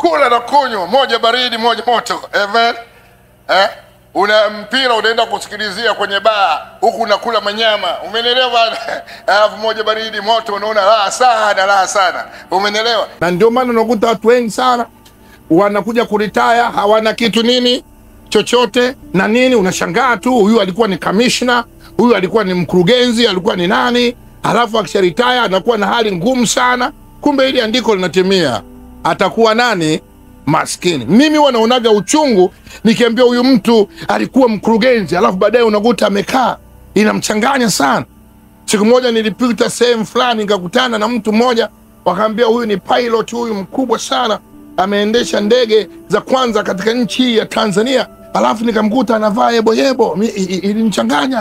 kula na kunywa, moja baridi moja moto. Amen. Una mpira unaenda kusikilizia kwenye baa, huku unakula manyama, umenielewa? Alafu moja baridi moto, unaona raha sana, umenielewa? Na ndio maana unakuta watu wengi sana wanakuja kuritaya, hawana kitu nini chochote na nini. Unashangaa tu, huyu alikuwa ni commissioner, huyu alikuwa ni mkurugenzi, alikuwa ni nani, alafu akisharitaya anakuwa na hali ngumu sana. Kumbe hili andiko linatimia, atakuwa nani? Maskini. Mimi wanaonaga uchungu nikiambia huyu mtu alikuwa mkurugenzi, alafu baadaye unakuta amekaa, inamchanganya sana. Siku moja nilipita sehemu fulani nikakutana na mtu mmoja, wakaambia huyu ni pilot, huyu mkubwa sana, ameendesha ndege za kwanza katika nchi ya Tanzania, alafu nikamkuta anavaa yebo. Ilinichanganya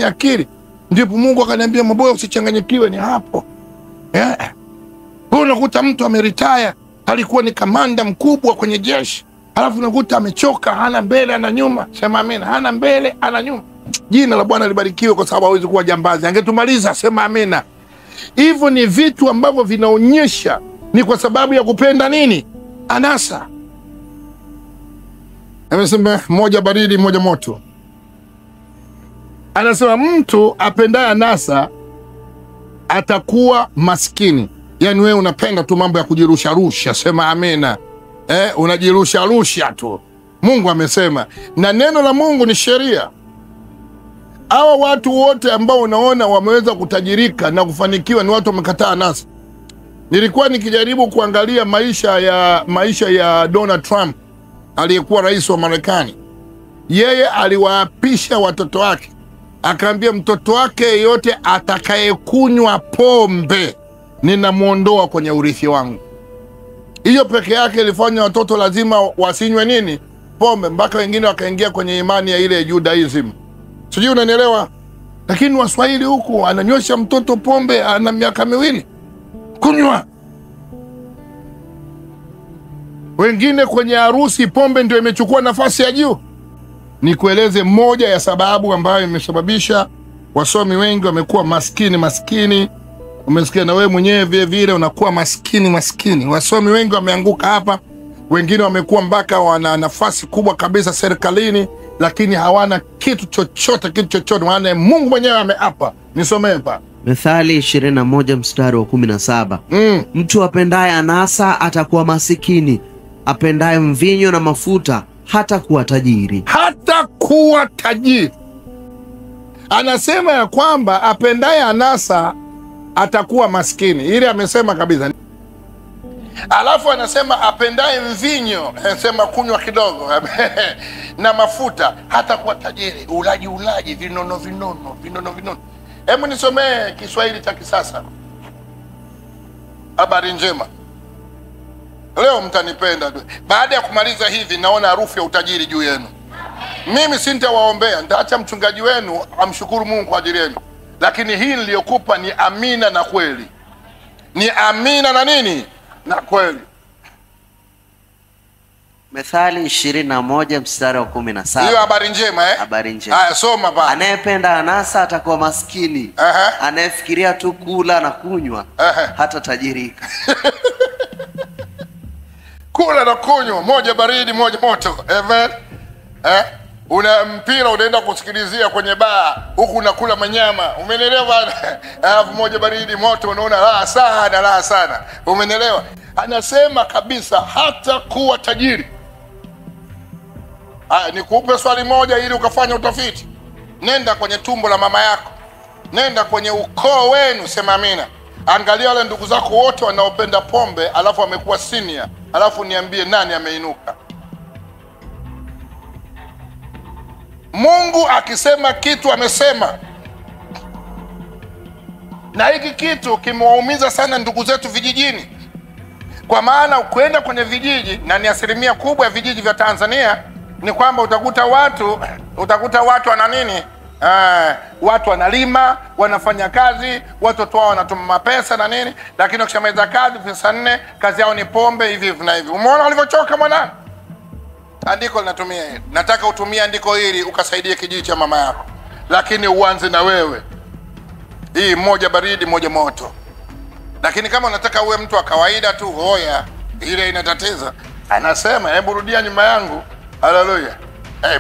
akili. Ndipo Mungu akaniambia, Maboya, usichanganyikiwe, ni hapo. Unakuta mtu ameritaya, alikuwa ni kamanda mkubwa kwenye jeshi, alafu unakuta amechoka, hana mbele ana nyuma. Sema amina. Hana mbele ana nyuma. Jina la Bwana libarikiwe, kwa sababu hawezi kuwa jambazi, angetumaliza. Sema amina. Hivyo ni vitu ambavyo vinaonyesha ni kwa sababu ya kupenda nini? Anasa. Amesema moja baridi moja moto. Anasema mtu apendaye anasa atakuwa maskini. Yani wewe unapenda tu mambo ya kujirusha. Sema amina. Unajirusha tu. Mungu amesema, na neno la Mungu ni sheria. Hawa watu wote ambao unaona wameweza kutajirika na kufanikiwa ni watu wamekataa anasa. Nilikuwa nikijaribu kuangalia maisha ya Donald Trump, aliyekuwa rais wa Marekani. Yeye aliwaapisha watoto wake, akaambia mtoto wake yeyote atakayekunywa pombe ninamuondoa kwenye urithi wangu. Hiyo peke yake ilifanya watoto lazima wasinywe nini? Pombe, mpaka wengine wakaingia kwenye imani ya ile Judaism. Sijui unanielewa? Lakini Waswahili huku ananywesha mtoto pombe, ana miaka 2 kunywa. Wengine kwenye harusi pombe ndio imechukua nafasi ya juu. Nikueleze moja ya sababu ambayo imesababisha wasomi wengi wamekuwa maskini. Umesikia na wewe mwenyewe vile vile unakuwa maskini. Wasomi wengi wameanguka hapa. Wengine wamekuwa mpaka wana nafasi kubwa kabisa serikalini, lakini hawana kitu chochote. Wana Mungu mwenyewe ameapa. Nisomee hapa. Methali 21 mstari wa 17. Mtu apendaye anasa atakuwa masikini, apendaye mvinyo na mafuta hatakuwa tajiri. Anasema ya kwamba apendaye anasa atakuwa maskini. Ile amesema kabisa. Alafu anasema apendaye mvinyo, anasema kunywa kidogo na mafuta hatakuwa tajiri. Ulaji vinono. Hebu nisomee Kiswahili cha kisasa. Habari njema. Leo mtanipenda. Baada ya kumaliza hivi, naona harufu ya utajiri juu yenu. Mimi sintawaombea, nitaacha mchungaji wenu amshukuru Mungu kwa ajili yenu. Lakini hii niliyokupa ni amina na kweli. Ni amina na nini? Na kweli. Methali 21 mstari wa 17. Hiyo habari njema Habari njema. Haya, soma baba. Anayependa anasa atakuwa maskini. Anayefikiria tu kula na kunywa hata tajirika. Kula na kunywa, moja baridi moja moto. Amen. Una mpira unaenda kusikilizia kwenye baa, huku unakula manyama, umenielewa? Alafu moja baridi moto, unaona raha sana, umenielewa? Anasema kabisa hata kuwa tajiri. Nikupe swali moja ili ukafanya utafiti. Nenda kwenye tumbo la mama yako, nenda kwenye ukoo wenu, sema amina. Angalia wale ndugu zako wote wanaopenda pombe, alafu amekuwa senior, alafu niambie nani ameinuka. Mungu akisema kitu amesema. Na hiki kitu kimewaumiza sana ndugu zetu vijijini. Kwa maana ukwenda kwenye vijiji, na ni asilimia kubwa ya vijiji vya Tanzania, ni kwamba utakuta watu wana nini? Watu wanalima, wanafanya kazi, watoto wao wanatuma mapesa na nini, lakini ukishamaliza kazi pesa 4, kazi yao ni pombe hivi na hivi. Umeona walivyochoka mwana? Andiko linatumia hili. Nataka utumie andiko hili ukasaidie kijiji cha mama yako. Lakini uanze na wewe. Hii moja baridi moja moto. Lakini kama unataka uwe mtu wa kawaida tu, hoya, ile inatatiza. Anasema hebu rudia nyuma yangu. Haleluya.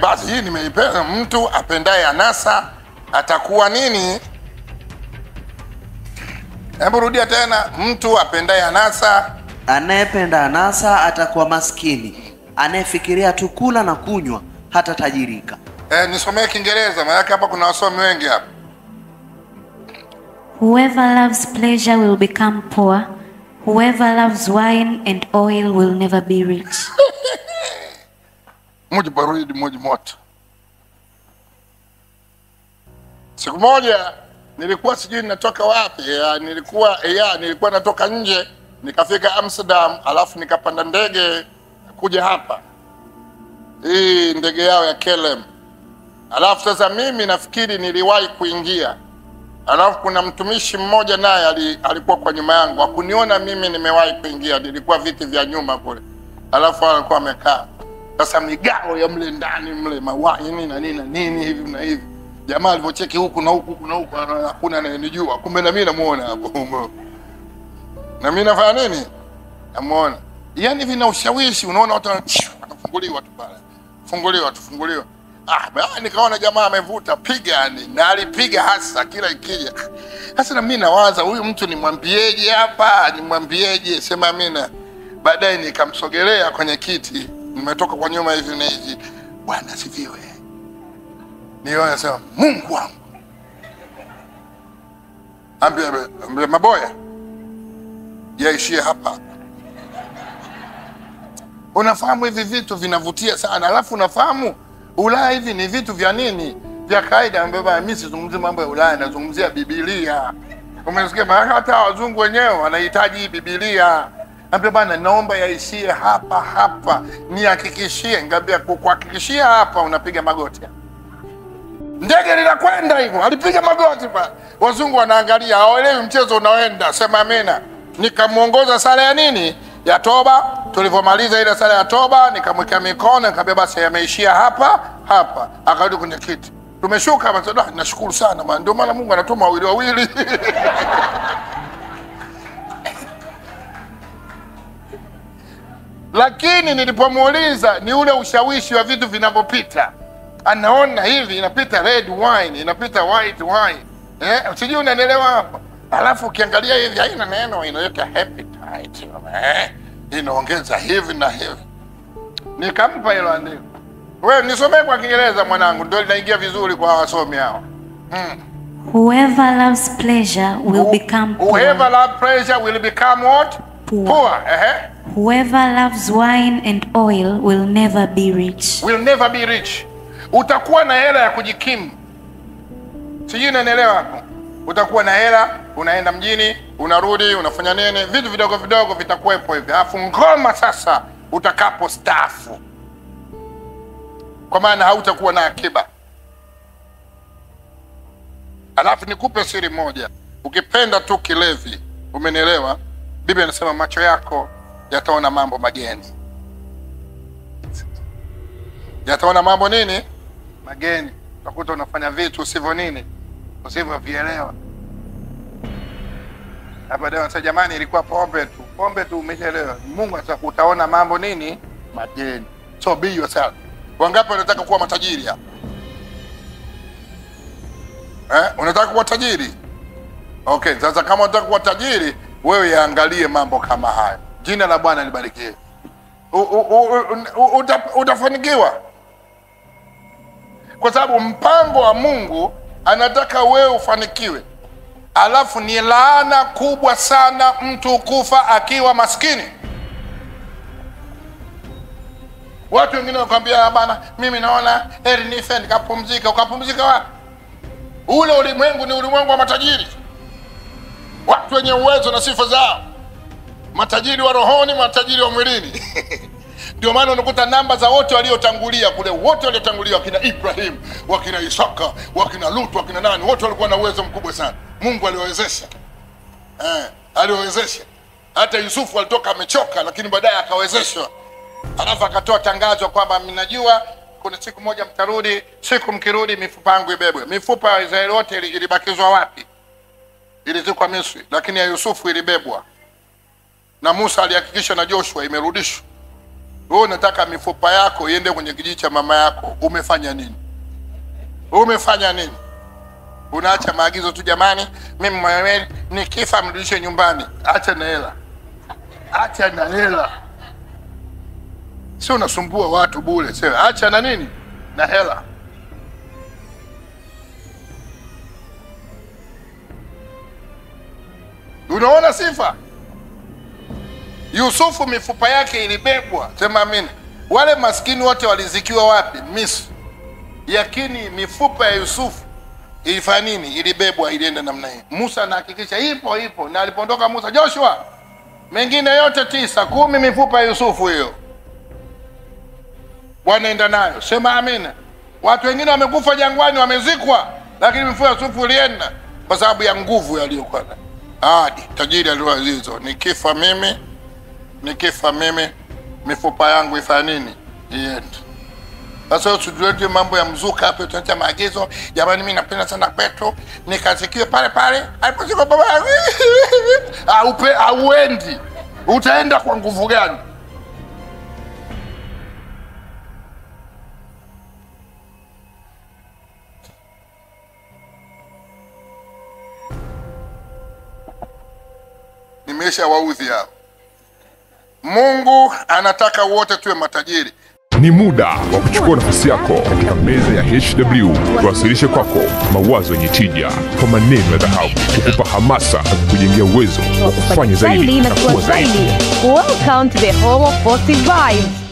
Basi hii nimeipenda. Mtu apendaye anasa atakuwa nini? Hebu rudia tena. Mtu apendaye anasa. Anayependa anasa atakuwa maskini. Anayefikiria tu kula na kunywa hata tajirika. Nisomee Kiingereza maana hapa kuna wasomi wengi hapa. Whoever loves pleasure will become poor. Whoever loves wine and oil will never be rich. Moja baridi moja moto. Siku moja nilikuwa sijui natoka wapi, nilikuwa natoka nje, nikafika Amsterdam, alafu nikapanda ndege kuja hapa. Hii ndege yao ya KLM. Alafu sasa mimi nafikiri niliwahi kuingia. Alafu kuna mtumishi mmoja naye alikuwa kwa nyuma yangu. Hakuniona mimi nimewahi kuingia, nilikuwa viti vya nyuma kule. Alafu alikuwa amekaa. Sasa migao ya mle ndani mle mawaini na nini hivi na hivi. Jamaa alipocheki huku na huku hakuna anyenijua. Kumbe na mimi namuona hapo. Na mimi nafanya nini? Namuona. Yaani vina ushawishi, unaona watu wanafunguliwa tu pale. Funguliwa. Nikaona jamaa amevuta piga na alipiga hasa kila ikija. Sasa na mimi nawaza huyu mtu nimwambieje hapa? Nimwambieje? Sema amina. Baadaye nikamsogelea kwenye kiti. Nimetoka kwa nyuma hivi na hivi. Bwana asifiwe. Niona sema Mungu wangu. Ambia maboya. Yaishie hapa. Unafahamu hivi vitu vinavutia sana. Alafu unafahamu Ulaya hivi ni vitu vya nini? Vya kaida ambapo mimi sizungumzie mambo ya Ulaya, nazungumzia Biblia. Umesikia? Maana hata wazungu wenyewe wanahitaji Biblia. Ambia bana naomba yaishie hapa. Nihakikishie, ngambia kukuhakikishia hapa unapiga magoti. Ndege linakwenda hivyo, alipiga magoti pa. Wazungu wanaangalia, hawaelewi mchezo unaoenda. Sema amina. Nikamuongoza sala ya nini? Ya toba. Tulivomaliza ile sala ya toba, nikamwekea mikono, nikamwambia basi yameishia hapa. Akarudi kwenye kiti. Tumeshuka basi, nashukuru sana maana ndio maana Mungu anatuma wawili. Lakini nilipomuuliza ni ule ushawishi wa vitu vinavyopita. Anaona hivi inapita red wine, inapita white wine. Sijui unanielewa hapo. Alafu ukiangalia hivi haina neno, inaweka appetite. Inaongeza hivi na hivi. Nikampa hilo andiko. Wewe nisomee kwa Kiingereza mwanangu, ndio linaingia vizuri kwa wasomi hao. Whoever loves pleasure will become poor. Whoever loves pleasure will become what? Poor. Whoever loves wine and oil will never be rich. Will never be rich. Utakuwa na hela ya kujikimu. Sijui unanielewa hapo. Utakuwa na hela, unaenda mjini, unarudi, unafanya nini, vitu vidogo vitakuwepo hivi. Alafu ngoma sasa utakapo staafu. Kwa maana hautakuwa na akiba. Alafu nikupe siri moja. Ukipenda tu kilevi, umenielewa? Biblia inasema macho yako yataona mambo mageni. Yataona mambo nini? Mageni. Utakuta unafanya vitu usivyo nini? Usivyovielewa. Hapa leo sasa jamani ilikuwa pombe tu umeshaelewa. Mungu anataka utaona mambo nini? Mageni. So be yourself. Wangapi wanataka kuwa matajiri hapa? Unataka kuwa tajiri? Okay, sasa kama unataka kuwa tajiri, wewe yaangalie mambo kama haya. Jina la Bwana libarikiwe. Utafanikiwa. Kwa sababu mpango wa Mungu anataka wewe ufanikiwe. Alafu ni laana kubwa sana mtu kufa akiwa maskini. Watu wengine wanakuambia bana, mimi naona heri nife nikapumzika. Ukapumzika wapi? Ule ulimwengu ni ulimwengu wa matajiri. Watu wenye uwezo na sifa zao. Matajiri wa rohoni, matajiri wa mwilini. Ndio maana unakuta namba za wote waliotangulia kule, wote waliotangulia wakina Ibrahim, wakina Isaka, wakina Lutu, wakina nani, wote walikuwa na uwezo mkubwa sana. Mungu aliwawezesha. Aliwawezesha. Hata Yusufu alitoka amechoka lakini baadaye akawezeshwa. Alafu akatoa tangazo kwamba mnajua kuna siku moja mtarudi, siku mkirudi mifupa yangu ibebwe. Mifupa ya Israeli wote ilibakizwa wapi? Ilizikwa Misri, lakini ya Yusufu ilibebwa. na Musa alihakikisha na Joshua imerudishwa. Wewe unataka mifupa yako iende kwenye kijiji cha mama yako, umefanya nini? Umefanya nini? Unaacha maagizo tu, jamani, mimi mwenyewe nikifa mrudishe nyumbani. Acha na hela, acha na hela, sio unasumbua watu bure. Sio, acha na nini, na hela. Unaona sifa Yusufu, mifupa yake ilibebwa. Sema amina. Wale maskini wote walizikiwa wapi? Misri. Lakini mifupa ya Yusufu ilifanya nini? Ilibebwa, ilienda namna hii. Musa anahakikisha ipo, na alipoondoka Musa, Joshua, mengine yote 9, 10 mifupa ya Yusufu hiyo wanaenda nayo. Sema amina. Watu wengine wamekufa jangwani, wamezikwa, lakini mifupa ya Yusufu ilienda kwa sababu ya nguvu aliyokuwa nayo. Tajiri aliwazizo, nikifa mimi mifupa yangu ifanya nini? Iende. Sasa usitulete mambo ya mzuka hapo, tunacha maagizo. Jamani, mimi napenda sana Petro, nikazikiwe pale alipozikwa baba. Auendi. Utaenda kwa nguvu gani? Nimesha waudhi hao. Mungu anataka wote tuwe matajiri. Ni muda wa kuchukua nafasi yako katika meza ya HW, tuwasilishe kwako mawazo yenye tija kwa maneno ya dhahabu, kukupa hamasa na kukujengea uwezo wa kufanya zaidi na kuwa zaidi. Welcome to the home of positive vibes.